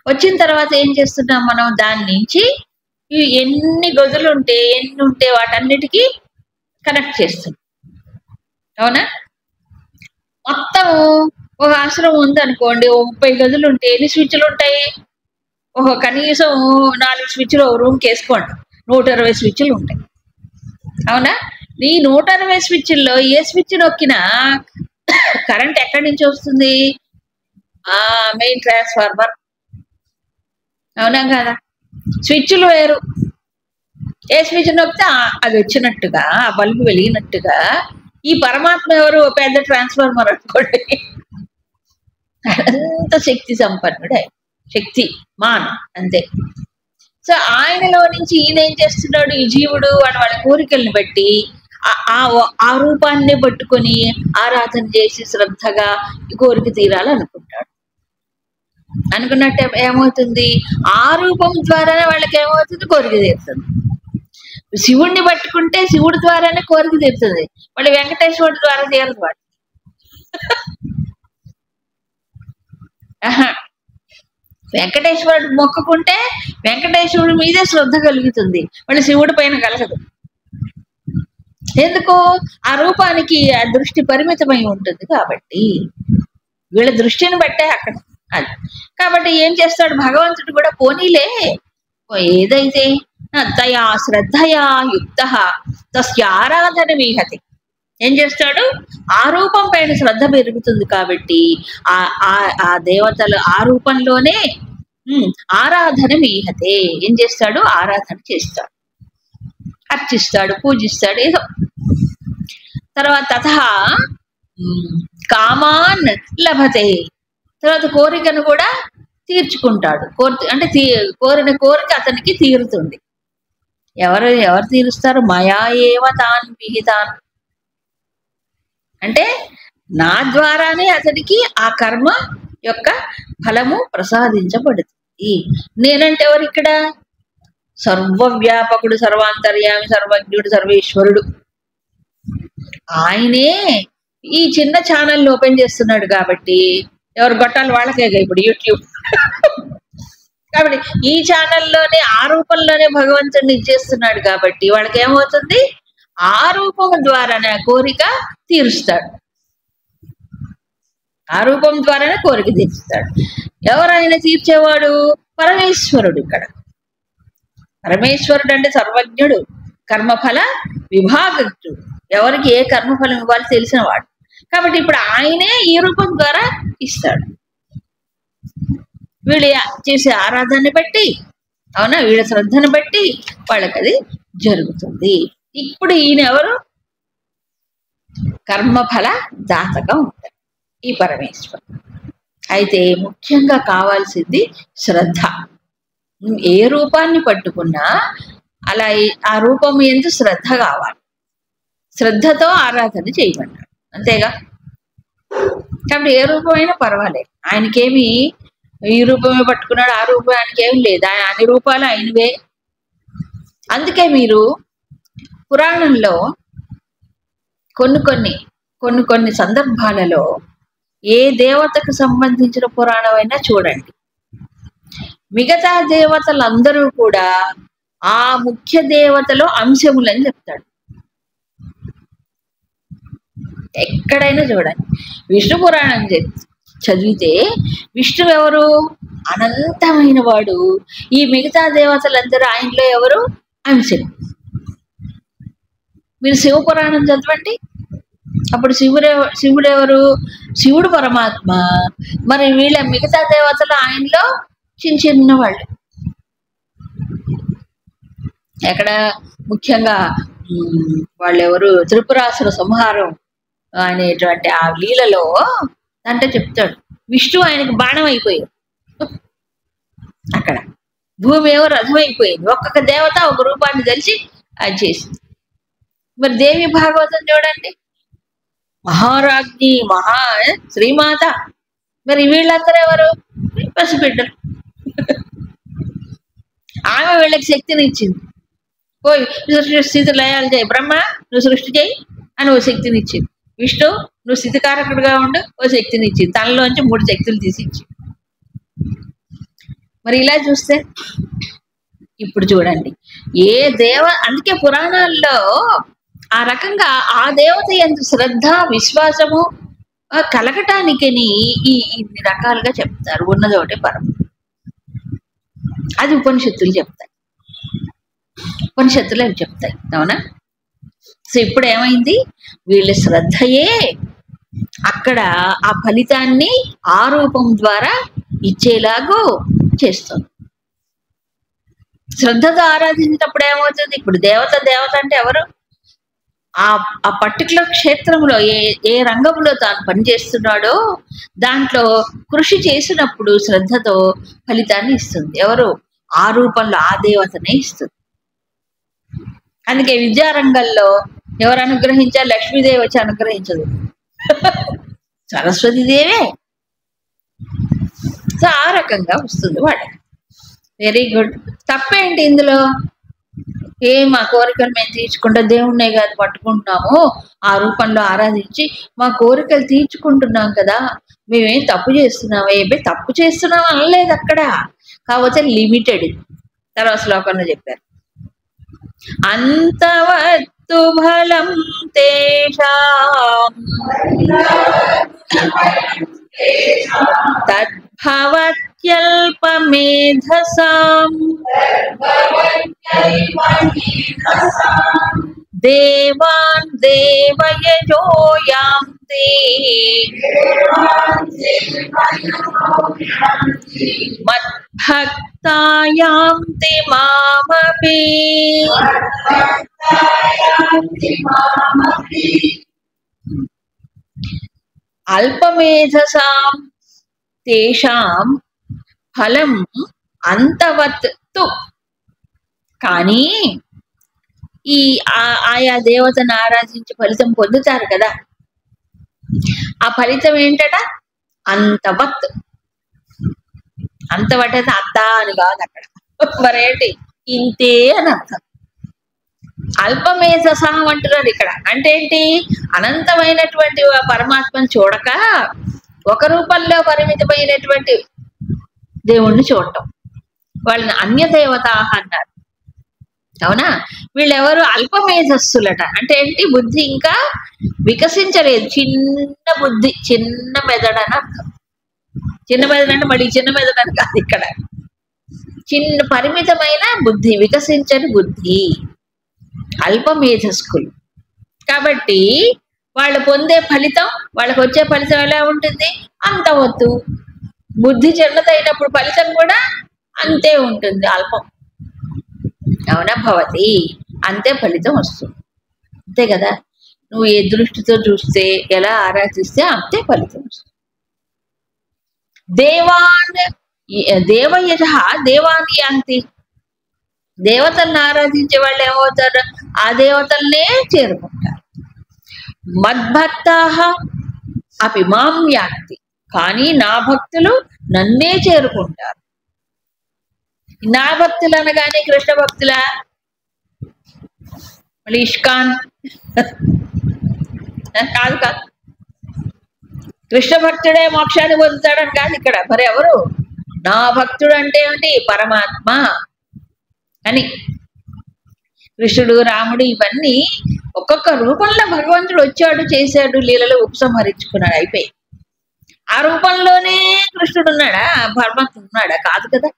వచ్చిన తర్వాత ఏం చేస్తున్నాం మనం, దాని నుంచి ఎన్ని గదులు ఉంటే ఎన్ని ఉంటే వాటన్నిటికీ కనెక్ట్ చేస్తాం. అవునా? మొత్తం ఒక ఆశ్రమం ఉందనుకోండి, 30 గదులు ఉంటే ఎన్ని స్విచ్లు ఉంటాయి? కనీసం 4 స్విచ్లు ఒక రూమ్కి వేసుకోండి, 120 స్విచ్లు ఉంటాయి. అవునా? ఈ 120 స్విచ్ల్లో ఏ స్విచ్ నొక్కినా కరెంట్ ఎక్కడి నుంచి వస్తుంది? Main transformer. అవునా కదా? స్విచ్లు వేరు, ఏ స్విచ్ నొక్కితే అది వచ్చినట్టుగా, ఆ బల్బు వెలిగినట్టుగా ఈ పరమాత్మ ఎవరు? పెద్ద ట్రాన్స్ఫార్మర్ అనుకోండి. అంత శక్తి సంపన్నుడే, శక్తి మాన్ అంతే. సో ఆయనలో నుంచి ఈయన ఏం చేస్తున్నాడు? ఈ జీవుడు వాళ్ళ కోరికల్ని బట్టి ఆ రూపాన్ని పట్టుకొని ఆరాధన చేసి శ్రద్ధగా కోరిక తీరాలనుకుంటాడు. అనుకున్నట్టు ఏమవుతుంది? ఆ రూపం ద్వారానే వాళ్ళకి ఏమవుతుంది? కోరిక తీరుతుంది. శివుణ్ణి పట్టుకుంటే శివుడి ద్వారానే కోరిక తీరుతుంది, మళ్ళీ వెంకటేశ్వరుడి ద్వారా తీరదు వాడు. వెంకటేశ్వరుడు మొక్కుకుంటే వెంకటేశ్వరుడి మీదే శ్రద్ధ కలుగుతుంది, మళ్ళీ శివుడి పైన కలగదు. ఎందుకు? ఆ రూపానికి ఆ దృష్టి పరిమితమై ఉంటుంది కాబట్టి, వీళ్ళ దృష్టిని బట్టే అక్కడ అది. కాబట్టి ఏం చేస్తాడు భగవంతుడు కూడా, పోనీలే ఏదైతే తయా శ్రద్ధయా యుక్త తస్య ఆరాధన మీహతి. ఏం చేస్తాడు? ఆ రూపం పైన శ్రద్ధ పెరుగుతుంది కాబట్టి ఆ దేవతలు ఆ రూపంలోనే ఆరాధన మీహతే. ఏం చేస్తాడు? ఆరాధన చేస్తాడు, అర్చిస్తాడు, పూజిస్తాడు ఏదో. తర్వాత తథా కామాన్ లభతే. తర్వాత కోరికను కూడా తీర్చుకుంటాడు. అంటే కోరిన కోరిక అతనికి తీరుతుంది. ఎవరు తీరుస్తారు? మయా ఏవ తాన్ విహితాన్. అంటే నా ద్వారానే అతనికి ఆ కర్మ యొక్క ఫలము ప్రసాదించబడుతుంది. నేనంటే ఎవరు ఇక్కడ? సర్వవ్యాపకుడు, సర్వాంతర్యామి, సర్వజ్ఞుడు, సర్వేశ్వరుడు. ఆయనే ఈ చిన్న ఛానల్ ఓపెన్ చేస్తున్నాడు కాబట్టి, ఎవరు గొట్టాలు వాళ్ళకే ఇప్పుడు యూట్యూబ్. కాబట్టి ఈ ఛానల్లోనే ఆ రూపంలోనే భగవంతుడిని ఇచ్చేస్తున్నాడు కాబట్టి వాళ్ళకి ఏమవుతుంది? ఆ రూపం ద్వారానే కోరిక తీరుస్తాడు, ఆ రూపం ద్వారానే కోరిక తీరుస్తాడు. ఎవరైనా తీర్చేవాడు? పరమేశ్వరుడు. ఇక్కడ పరమేశ్వరుడు అంటే సర్వజ్ఞుడు, కర్మఫల విభాగజ్ఞుడు, ఎవరికి ఏ కర్మఫలం ఇవ్వాలి తెలిసిన వాడు. కాబట్టి ఇప్పుడు ఆయనే ఈ రూపం ద్వారా ఇస్తాడు. వీళ్ళ చేసే ఆరాధనని బట్టి, అవునా, వీళ్ళ శ్రద్ధను బట్టి వాళ్ళకి అది జరుగుతుంది. ఇప్పుడు ఈయన ఎవరు? కర్మఫల దాతగా ఉంటారు ఈ పరమేశ్వరుడు. అయితే ముఖ్యంగా కావాల్సింది శ్రద్ధ. ఏ రూపాన్ని పట్టుకున్నా అలా ఆ రూపం ఎందు శ్రద్ధ కావాలి, శ్రద్ధతో ఆరాధన చేయమన్నాడు, అంతేగా. కాబట్టి ఏ రూపమైనా పర్వాలేదు, ఆయనకేమి ఈ రూపమే పట్టుకున్నాడు ఆ రూపం ఆయనకేమి లేదు, ఆయన అన్ని రూపాలు ఆయనవే. అందుకే మీరు పురాణంలో కొన్ని సందర్భాలలో ఏ దేవతకు సంబంధించిన పురాణమైనా చూడండి, మిగతా దేవతలందరూ కూడా ఆ ముఖ్య దేవతలో అంశములని చెప్తాడు. ఎక్కడైనా చూడండి, విష్ణు పురాణం చదివితే విష్ణువు ఎవరు? అనంతమైన వాడు. ఈ మిగతా దేవతలందరూ ఆయనలో ఎవరు? అంశం. మీరు శివపురాణం చదవండి, అప్పుడు శివుడు ఎవరు? శివుడు పరమాత్మ. మరి వీళ్ళ మిగతా దేవతలు ఆయనలో చిన్న వాళ్ళు. ఎక్కడ ముఖ్యంగా వాళ్ళెవరు? త్రిపురాసుర సంహారం అనేటువంటి ఆ లీలలో అంటే చెప్తాడు, విష్ణు ఆయనకు బాణం అయిపోయాడు, అక్కడ భూమి ఏమో రథం అయిపోయింది, ఒక్కొక్క దేవత ఒక రూపాన్ని తెలిసి అది చేసింది. మరి దేవి భాగవతం చూడండి, మహారాజ్ఞి, శ్రీమాత. మరి వీళ్ళందరూ ఎవరు? పసిబిడ్డలు. ఆమె వీళ్ళకి శక్తిని ఇచ్చింది. పోయి స్థితి లయాలు చేయి, బ్రహ్మ నువ్వు సృష్టి చేయి అని ఓ శక్తిని ఇచ్చింది. విష్ణు నువ్వు స్థితికారకుడుగా ఉండు, ఓ శక్తిని ఇచ్చింది. తనలోంచి 3 శక్తులు తీసిచ్చి. మరి ఇలా చూస్తే ఇప్పుడు చూడండి, ఏ అందుకే పురాణాల్లో ఆ రకంగా ఆ దేవత యందు శ్రద్ధ విశ్వాసము కలగటానికని ఇన్ని రకాలుగా చెప్తారు. ఉన్నదోటే పరం. అది ఉపనిషత్తులు చెప్తాయి, ఉపనిషత్తులు అవి చెప్తాయి. అవునా? సో ఇప్పుడు ఏమైంది, వీళ్ళ శ్రద్ధయే అక్కడ ఆ ఫలితాన్ని ఆ రూపం ద్వారా ఇచ్చేలాగూ చేస్తుంది. శ్రద్ధతో ఆరాధించినప్పుడు ఏమవుతుంది, ఇప్పుడు దేవత అంటే ఎవరు, ఆ పర్టికులర్ క్షేత్రంలో ఏ రంగంలో తాను పనిచేస్తున్నాడో దాంట్లో కృషి చేసినప్పుడు శ్రద్ధతో ఫలితాన్ని ఇస్తుంది. ఎవరు, ఆ రూపంలో ఆ దేవతనే ఇస్తుంది. అందుకే విద్యారంగంలో ఎవరు అనుగ్రహించారు, లక్ష్మీదేవి వచ్చి అనుగ్రహించదు, సరస్వతీదేవే. సో ఆ రకంగా వస్తుంది వాళ్ళకి. Very good. తప్పేంటి ఇందులో? మా కోరికలు మేము తీర్చుకుంటా దేవుణ్ణే కాదు పట్టుకుంటున్నాము, ఆ రూపంలో ఆరాధించి మా కోరికలు తీర్చుకుంటున్నాం కదా, మేమేం తప్పు చేస్తున్నాము? తప్పు చేస్తున్నాం అనలేదు అక్కడ, కాకపోతే లిమిటెడ్. తర్వాత శ్లోకంలో చెప్పారు, అంతవత్తు ఫలం తేషాం తద్భవత్యల్పమేధసాం దేవాన్ దేవయజో యాంతి మద్భక్తా యాంతి మామపి. అల్పమేధసాం తేషాం ఫలం అంతవత్ తు. కానీ ఆయా దేవతను ఆరాధించి ఫలితం పొందుతారు కదా, ఆ ఫలితం ఏంటట, అంతవత్. అంతవట్ అయితే అంత అని కాదు అక్కడ, మరేంటి ఇంతే అని అర్థం. అల్పమేధసాం అంటున్నారు ఇక్కడ. అంటే ఏంటి, అనంతమైనటువంటి పరమాత్మను చూడక ఒక రూపంలో పరిమితమైనటువంటి దేవుణ్ణి చూడటం, వాళ్ళని అన్యదేవత అన్నారు. అవునా? వీళ్ళెవరు, అల్పమేధస్సులట. అంటే ఏంటి, బుద్ధి ఇంకా వికసించలేదు, చిన్న బుద్ధి, చిన్న మెదడని అర్థం. చిన్న మెదడు అంటే మళ్ళీ చిన్న మెదడని కాదు, ఇక్కడ చిన్న పరిమితమైన బుద్ధి, వికసించని బుద్ధి, అల్పమేధస్కులు. కాబట్టి వాళ్ళు పొందే ఫలితం, వాళ్ళకి వచ్చే ఫలితం ఎలా ఉంటుంది, అంతవత్తు. బుద్ధి చిన్నదైనప్పుడు ఫలితం కూడా అంతే ఉంటుంది, అల్పం. అవునా? భవతి, అంతే ఫలితం వస్తుంది. అంతే కదా, నువ్వు ఏ దృష్టితో చూస్తే, ఎలా ఆరాధిస్తే అంతే ఫలితం వస్తుంది. దేవయజ దేవాని యాంతి. దేవతలను ఆరాధించే వాళ్ళు ఏమవుతారు, ఆ దేవతలనే చేరుకుంటారు. మద్భక్తాః అపి మాం యాంతి. కానీ నా భక్తులు నన్నే చేరుకుంటారు. నా భక్తులు అనగానే కృష్ణ భక్తుల, మళ్ళీ ఇష్కాన్ కాదు కాదు, కృష్ణ భక్తుడే మోక్షాన్ని పొందుతాడని కాదు ఇక్కడ. మరి ఎవరు నా భక్తుడు అంటే ఏమిటి, పరమాత్మ అని. కృష్ణుడు, రాముడు ఇవన్నీ ఒక్కొక్క రూపంలో భగవంతుడు వచ్చాడు, చేశాడు, లీలలు ఉపసంహరించుకున్నాడు, అయిపోయి. ఆ రూపంలోనే కృష్ణుడు ఉన్నాడా, పరమాత్మ ఉన్నాడా? కాదు కదా.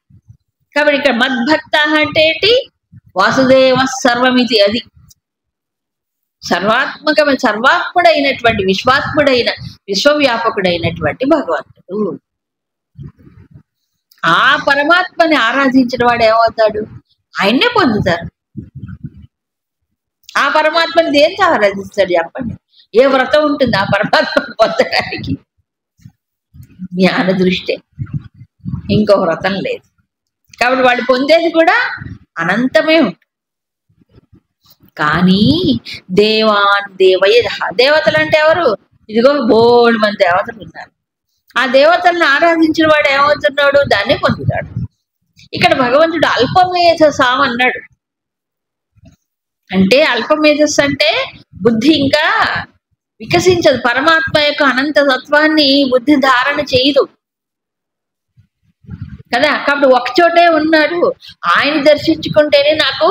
కాబట్టి ఇక్కడ మద్భక్త అంటే ఏంటి, వాసుదేవ సర్వమితి. అది సర్వాత్ముడైనటువంటి, విశ్వాత్ముడైన, విశ్వవ్యాపకుడైనటువంటి భగవంతుడు. ఆ పరమాత్మని ఆరాధించిన వాడు ఏమవుతాడు, ఆయన్నే పొందుతారు. ఆ పరమాత్మని దేంతో ఆరాధిస్తాడు చెప్పండి? ఏ వ్రతం ఉంటుంది ఆ పరమాత్మను పొందడానికి? జ్ఞాన దృష్టి, ఇంకో వ్రతం లేదు. కాబట్టి వాళ్ళు పొందేది కూడా అనంతమే ఉంటుంది. కానీ దేవాన్ దేవయ, దేవతలు అంటే ఎవరు? ఇదిగో బోల్డ్ మంది దేవతలు ఉన్నారు. ఆ దేవతలను ఆరాధించిన వాడు ఏమవుతున్నాడు? దాన్ని పొందుతాడు. ఇక్కడ భగవంతుడు అల్పమేధసాం అన్నాడు. అంటే అల్పమేధస్సు అంటే బుద్ధి ఇంకా వికసించదు. పరమాత్మ యొక్క అనంత తత్వాన్ని బుద్ధి ధారణ చేయదు కదా. కాబట్టి ఒకచోటే ఉన్నాడు. ఆయన దర్శించుకుంటేనే నాకు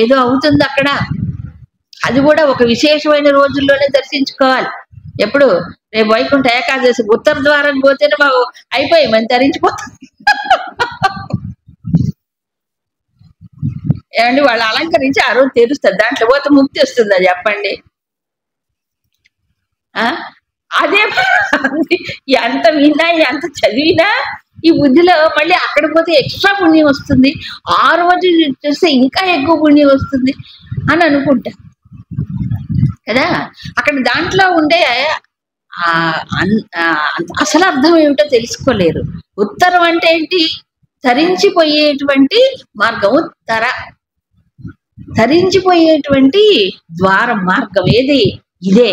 ఏదో అవుతుంది అక్కడ. అది కూడా ఒక విశేషమైన రోజుల్లోనే దర్శించుకోవాలి. ఎప్పుడు? రేపు వైకుంఠ ఏకాదశి ఉత్తర ద్వారం పోతేనే మాకు అయిపోయి మనం తరించిపోతుంది. ఏమండి, వాళ్ళు అలంకరించి ఆ రోజు తెరుస్తారు. దాంట్లో పోతే ముక్తి వస్తుందా చెప్పండి? అదే ఎంత విన్నా ఎంత చదివినా ఈ బుద్ధిలో మళ్ళీ అక్కడ పోతే ఎక్స్ట్రా పుణ్యం వస్తుంది, ఆ రోజు చేస్తే ఇంకా ఎక్కువ పుణ్యం వస్తుంది అని అనుకుంటా కదా. అక్కడ దాంట్లో ఉండే అసలు అర్థం ఏమిటో తెలుసుకోలేరు. ఉత్తరం అంటే ఏంటి? తరించిపోయేటువంటి మార్గం. ఉత్తర తరించిపోయేటువంటి ద్వారం, మార్గం ఏది? ఇదే.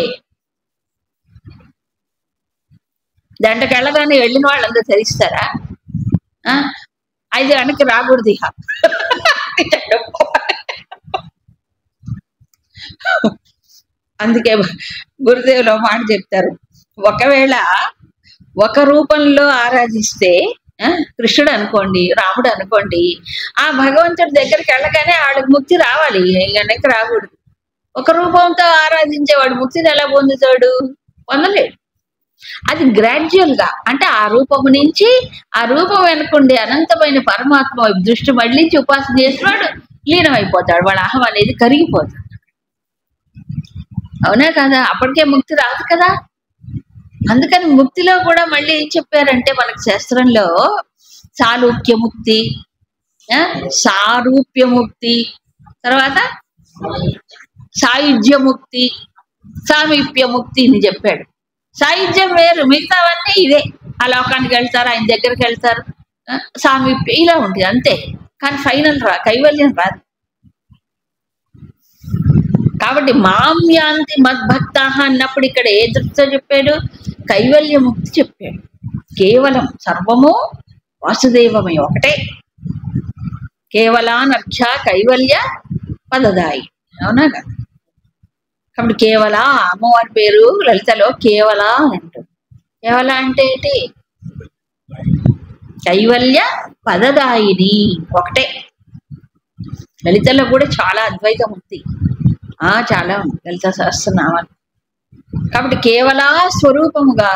దాంట్లోకి వెళ్ళగానే వెళ్ళిన వాళ్ళందరూ తరిస్తారా? అయితే వెనక్కి రాకూడదు ఇక. అందుకే గురుదేవులు మాట చెప్తారు, ఒకవేళ ఒక రూపంలో ఆరాధిస్తే, కృష్ణుడు అనుకోండి, రాముడు అనుకోండి, ఆ భగవంతుడి దగ్గరికి వెళ్ళగానే వాడికి ముక్తి రావాలి, వెనక్కి రాకూడదు. ఒక రూపంతో ఆరాధించేవాడు ముక్తిని ఎలా పొందుతాడు? పొందలేడు. అది గ్రాడ్యువల్ గా, అంటే ఆ రూపము నుంచి ఆ రూపం వెనుకుండే అనంతమైన పరమాత్మ దృష్టి మళ్ళించి ఉపాసన చేసినవాడు లీనమైపోతాడు. వాడు అహం అనేది కరిగిపోతాడు. అవునా కదా? అప్పటికే ముక్తి రాదు కదా. అందుకని ముక్తిలో కూడా మళ్ళీ ఏం చెప్పారంటే మనకు శాస్త్రంలో సారూప్య ముక్తి, సారూప్య ముక్తి, తర్వాత సాయుధ్య ముక్తి, సామీప్య ముక్తి అని చెప్పాడు. సాయుధ్యం వేరు, మిగతావన్నీ ఇదే. ఆ లోకానికి వెళ్తారు, ఆయన దగ్గరికి వెళ్తారు, సామీప్యం ఇలా ఉంటుంది అంతే. కానీ ఫైనల్ కైవల్యం రాదు. కాబట్టి మామ్యాంతి మద్భక్త అన్నప్పుడు ఇక్కడ ఏ దృష్టితో చెప్పాడు? కైవల్య ముక్తి చెప్పాడు. కేవలం సర్వము వాసుదేవమై ఒకటే. కేవలానర్ఘ్య కైవల్య పదదాయి. అవునా కదా? కాబట్టి కేవల అమ్మవారి పేరు లలితలో కేవల అంటారు. కేవల అంటే ఏంటి? కైవల్య పదదాయిని ఒకటే. లలితలో కూడా చాలా అద్వైతం ఉంది, చాలా ఉంది లలిత సహస్రనామాలు. కాబట్టి కేవల స్వరూపముగా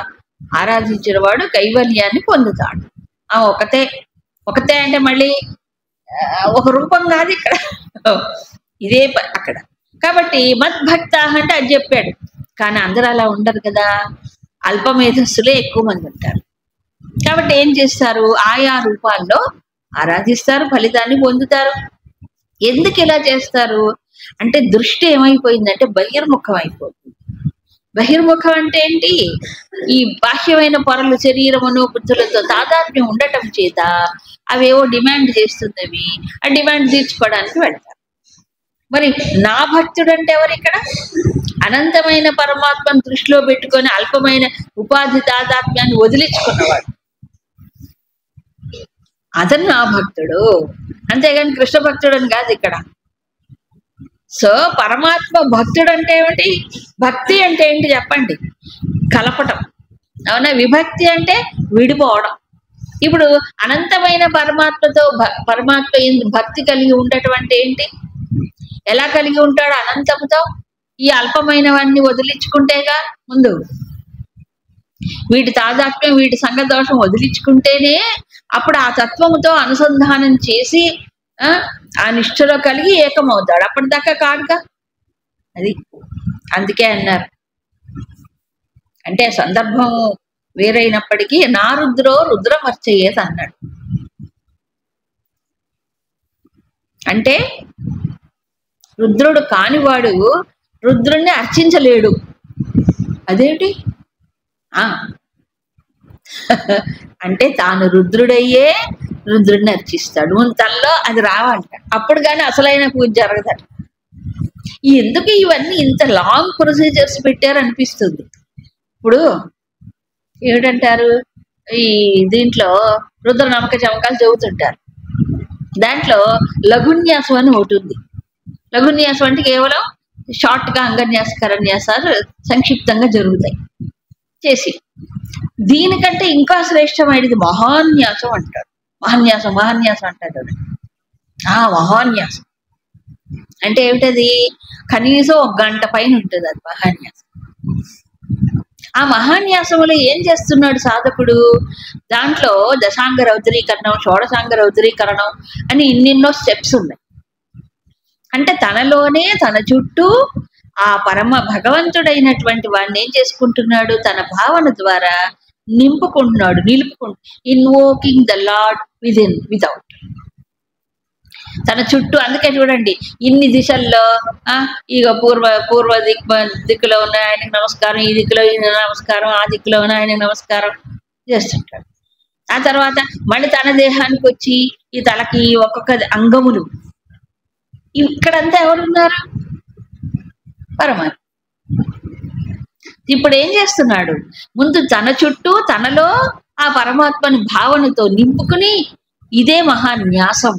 ఆరాధించిన వాడు కైవల్యాన్ని పొందుతాడు. ఒకతే. ఒకతే అంటే మళ్ళీ ఒక రూపం కాదు ఇక్కడ, ఇదే అక్కడ. కాబట్టి మద్భక్త అంటే అది చెప్పాడు. కానీ అందరూ అలా ఉండరు కదా. అల్పమేధస్సులే ఎక్కువ మంది ఉంటారు. కాబట్టి ఏం చేస్తారు? ఆయా రూపాల్లో ఆరాధిస్తారు, ఫలితాన్ని పొందుతారు. ఎందుకు ఇలా చేస్తారు అంటే దృష్టి ఏమైపోయిందంటే బహిర్ముఖం అయిపోతుంది. బహిర్ముఖం అంటే ఏంటి? ఈ బాహ్యమైన పొరలు శరీరమును బుద్ధులతో తాదాత్మ్యం ఉండటం చేత అవేవో డిమాండ్ చేస్తున్నవి, ఆ డిమాండ్ తీర్చుకోవడానికి వెళ్తారు. మరి నా భక్తుడు అంటే ఎవరు ఇక్కడ? అనంతమైన పరమాత్మను దృష్టిలో పెట్టుకొని అల్పమైన ఉపాధి తాదాత్మ్యాన్ని వదిలించుకున్నవాడు, అతను నా భక్తుడు. అంతేగాని కృష్ణ భక్తుడు అని కాదు ఇక్కడ. సో పరమాత్మ భక్తుడు అంటే ఏమిటి? భక్తి అంటే ఏంటి చెప్పండి? కలపటం. అవునా? విభక్తి అంటే విడిపోవడం. ఇప్పుడు అనంతమైన పరమాత్మతో పరమాత్మ భక్తి కలిగి ఉండటం అంటే ఏంటి? ఎలా కలిగి ఉంటాడు? అనంతముతో ఈ అల్పమైనవన్నీ వదిలించుకుంటేగా. ముందు వీటి తాదాత్మ్యం, వీటి సంగదోషం వదిలించుకుంటేనే అప్పుడు ఆ తత్వముతో అనుసంధానం చేసి ఆ నిష్ఠలో కలిగి ఏకమవుతాడు. అప్పటిదాకా కాదుగా అది. అందుకే అన్నారు, అంటే సందర్భం వేరైనప్పటికీ నా రుద్రో రుద్రమర్చయేది అన్నాడు. అంటే రుద్రుడు కానివాడు రుద్రుణ్ణి అర్చించలేడు. అదేంటి? అంటే తాను రుద్రుడయ్యే రుద్రుడిని అర్చిస్తాడు. తనలో అది రావాలంట, అప్పుడు కానీ అసలైన పూజ జరగదట. ఎందుకు ఇవన్నీ ఇంత లాంగ్ ప్రొసీజర్స్ పెట్టారు అనిపిస్తుంది. ఇప్పుడు ఏమిటంటారు, ఈ దీంట్లో రుద్ర నమ్మక చమకాలు చెబుతుంటారు. దాంట్లో లఘున్యాసం అని ఒకటి ఉంది. లఘున్యాసం అంటే కేవలం షార్ట్ గా అంగన్యాస కరన్యాసాలు సంక్షిప్తంగా జరుగుతాయి చేసి, దీనికంటే ఇంకా శ్రేష్టమైనది మహాన్యాసం అంటారు. మహాన్యాసం అంటారు. ఆ మహాన్యాసం అంటే ఏమిటది, కనీసం 1 గంట పైన ఉంటుంది అది మహాన్యాసం. ఆ మహాన్యాసంలో ఏం చేస్తున్నాడు సాధకుడు, దాంట్లో దశాంగ రౌద్రీకరణం, షోడశాంగ రౌద్రీకరణం అని ఇన్నిన్నో స్టెప్స్ ఉన్నాయి. అంటే తనలోనే తన చుట్టూ ఆ పరమ భగవంతుడైనటువంటి వాడిని ఏం చేసుకుంటున్నాడు, తన భావన ద్వారా నిలుపుకుంటున్నాడు. Invoking the lord without. తన చుట్టూ, అందుకే చూడండి ఇన్ని దిశల్లో ఇక పూర్వ దిక్కులో ఉన్న ఆయనకి నమస్కారం, ఈ దిక్కులో ఈయన నమస్కారం, ఆ దిక్కులో ఉన్న ఆయనకి నమస్కారం చేస్తుంటాడు. ఆ తర్వాత మళ్ళీ తన దేహానికి వచ్చి ఈ తలకి ఒక్కొక్క అంగములు, ఇక్కడంతా ఎవరున్నారు, పరమాత్మ. ఇప్పుడు ఏం చేస్తున్నాడు, ముందు తన చుట్టూ తనలో ఆ పరమాత్మని భావనతో నింపుకుని, ఇదే మహాన్యాసం.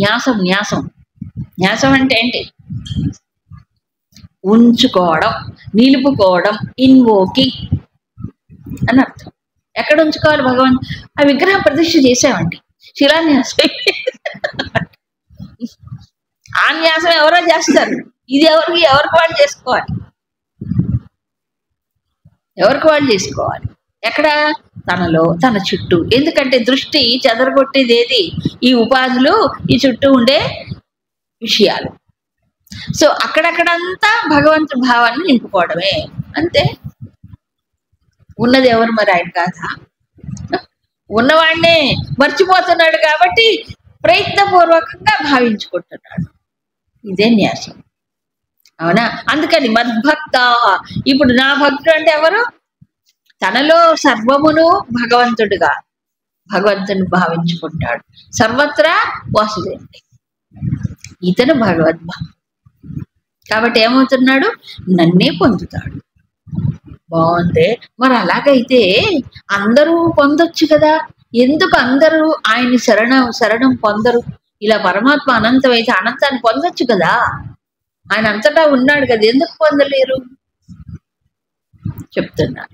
న్యాసం అంటే ఏంటి, ఉంచుకోవడం, నిలుపుకోవడం, ఇన్వోకింగ్ అని అర్థం. ఎక్కడ ఉంచుకోవాలి భగవాన్, ఆ విగ్రహం ప్రతిష్ఠ చేసామండి, శిలాన్యాసం. ఆ న్యాసం ఎవరో చేస్తారు, ఇది ఎవరికి వాళ్ళు చేసుకోవాలి, ఎక్కడ, తనలో తన చుట్టూ. ఎందుకంటే దృష్టి చెదరగొట్టేది ఏది, ఈ ఉపాధులు, ఈ చుట్టూ ఉండే విషయాలు. సో అక్కడక్కడంతా భగవంతుడి భావాన్ని నింపుకోవడమే, అంతే. ఉన్నది ఎవరు మరి, ఆయన కాదా, ఉన్నవాడినే మర్చిపోతున్నాడు కాబట్టి ప్రయత్నపూర్వకంగా భావించుకుంటున్నాడు. ఇదే న్యాసం, అవునా. అందుకని మద్భక్త, ఇప్పుడు నా భక్తుడు అంటే ఎవరు, తనలో సర్వమును భగవంతుడిని భావించుకుంటాడు, సర్వత్రా వాసుదేవుడే, ఇతను భగవద్భక్తుడు. కాబట్టి ఏమవుతున్నాడు, నన్నే పొందుతాడు. బాగుంది, మరి అలాగైతే అందరూ పొందొచ్చు కదా, ఎందుకు అందరూ ఆయన్ని శరణం పొందరు? ఇలా పరమాత్మ అనంతమైతే అనంతాన్ని పొందొచ్చు కదా, ఆయన అంతటా ఉన్నాడు కదా, ఎందుకు పొందలేరు చెప్తున్నారు.